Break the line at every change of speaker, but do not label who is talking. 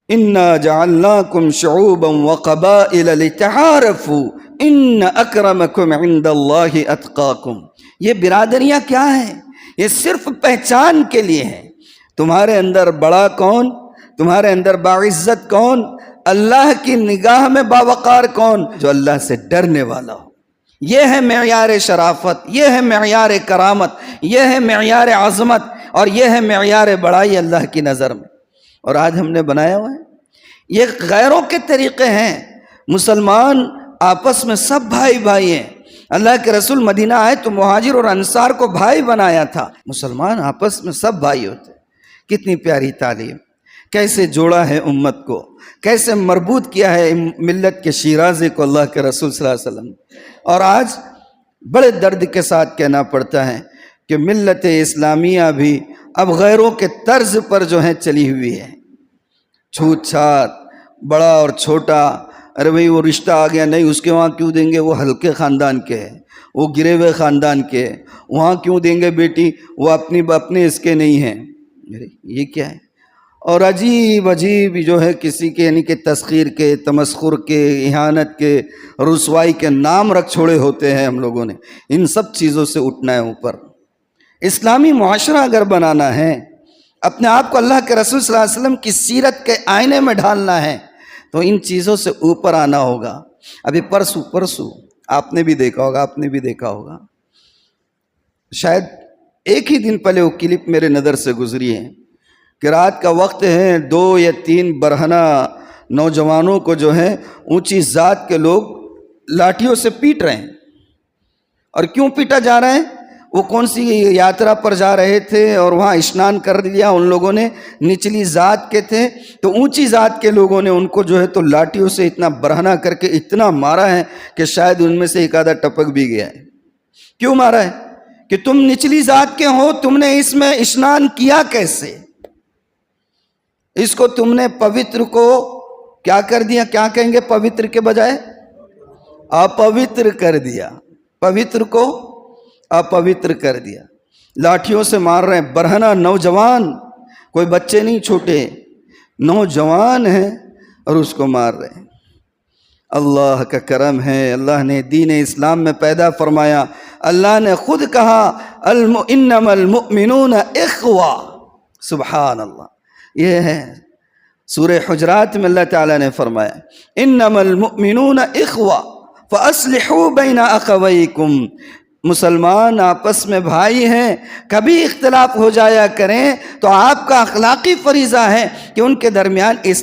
انا جعلناکم شعوبا وقبائل لتعارفوا ان اکرمکم عند اللہ اتقاکم۔ یہ برادریاں کیا ہیں؟ یہ صرف پہچان کے لیے ہیں۔ تمہارے اندر بڑا کون، تمہارے اندر باعزت کون، اللہ کی نگاہ میں باوقار کون؟ جو اللہ سے ڈرنے والا ہو۔ یہ ہے معیار شرافت، یہ ہے معیار کرامت، یہ ہے معیار عظمت، اور یہ ہے معیار بڑائی اللہ کی نظر میں۔ اور آج ہم نے بنایا ہوا ہے، یہ غیروں کے طریقے ہیں۔ مسلمان آپس میں سب بھائی بھائی ہیں۔ اللہ کے رسول مدینہ آئے تو مہاجر اور انصار کو بھائی بنایا تھا۔ مسلمان آپس میں سب بھائی ہوتے ہیں۔ کتنی پیاری تعلیم، کیسے جوڑا ہے امت کو، کیسے مربوط کیا ہے ملت کے شیرازے کو اللہ کے رسول صلی اللہ علیہ وسلم۔ اور آج بڑے درد کے ساتھ کہنا پڑتا ہے کہ ملت اسلامیہ بھی اب غیروں کے طرز پر جو ہے چلی ہوئی ہے۔ چھوت چھات، بڑا اور چھوٹا، ارے بھئی وہ رشتہ آ گیا، نہیں اس کے وہاں کیوں دیں گے، وہ ہلکے خاندان کے ہے، وہ گرے ہوئے خاندان کے، وہاں کیوں دیں گے بیٹی، وہ اپنے اس کے نہیں ہیں۔ یہ کیا ہے؟ اور عجیب عجیب جو ہے کسی کے یعنی کہ تسخیر کے، تمسخر کے، اہانت کے، رسوائی کے نام رکھ چھوڑے ہوتے ہیں ہم لوگوں نے۔ ان سب چیزوں سے اٹھنا ہے اوپر۔ اسلامی معاشرہ اگر بنانا ہے، اپنے آپ کو اللہ کے رسول صلی اللہ علیہ وسلم کی سیرت کے آئینے میں ڈھالنا ہے، تو ان چیزوں سے اوپر آنا ہوگا۔ ابھی پرسوں آپ نے بھی دیکھا ہوگا، شاید ایک ہی دن پہلے وہ کلپ میرے نظر سے گزری ہے کہ رات کا وقت ہے، 2 یا 3 برہنہ نوجوانوں کو جو ہے اونچی ذات کے لوگ لاٹھیوں سے پیٹ رہے ہیں۔ اور کیوں پیٹا جا رہا ہے؟ وہ کون سی یاترا پر جا رہے تھے اور وہاں اشنان کر لیا ان لوگوں نے، نچلی ذات کے تھے، تو اونچی ذات کے لوگوں نے ان کو جو ہے تو لاٹھیوں سے اتنا برہنہ کر کے اتنا مارا ہے کہ شاید ان میں سے ایک آدھا ٹپک بھی گیا ہے۔ کیوں مارا ہے؟ کہ تم نچلی ذات کے ہو، تم نے اس میں اشنان کیا کیسے؟ اس کو تم نے پوتر کو کیا کر دیا؟ کیا کہیں گے پوتر کے بجائے؟ اپوتر کر دیا۔ پوتر کو اپوتر کر دیا۔ لاٹھیوں سے مار رہے ہیں، برہنہ نوجوان، کوئی بچے نہیں، چھوٹے نوجوان ہیں، اور اس کو مار رہے ہیں۔ اللہ کا کرم ہے، اللہ نے دین اسلام میں پیدا فرمایا۔ اللہ نے خود کہا انما المؤمنون اخوہ، سبحان اللہ۔ یہ ہے سورہ حجرات میں اللہ تعالیٰ نے فرمایا انما المؤمنون اخوہ فاصلحوا بین اخویکم۔ مسلمان آپس میں بھائی ہیں، کبھی اختلاف ہو جایا کریں تو آپ کا اخلاقی فریضہ ہے کہ ان کے درمیان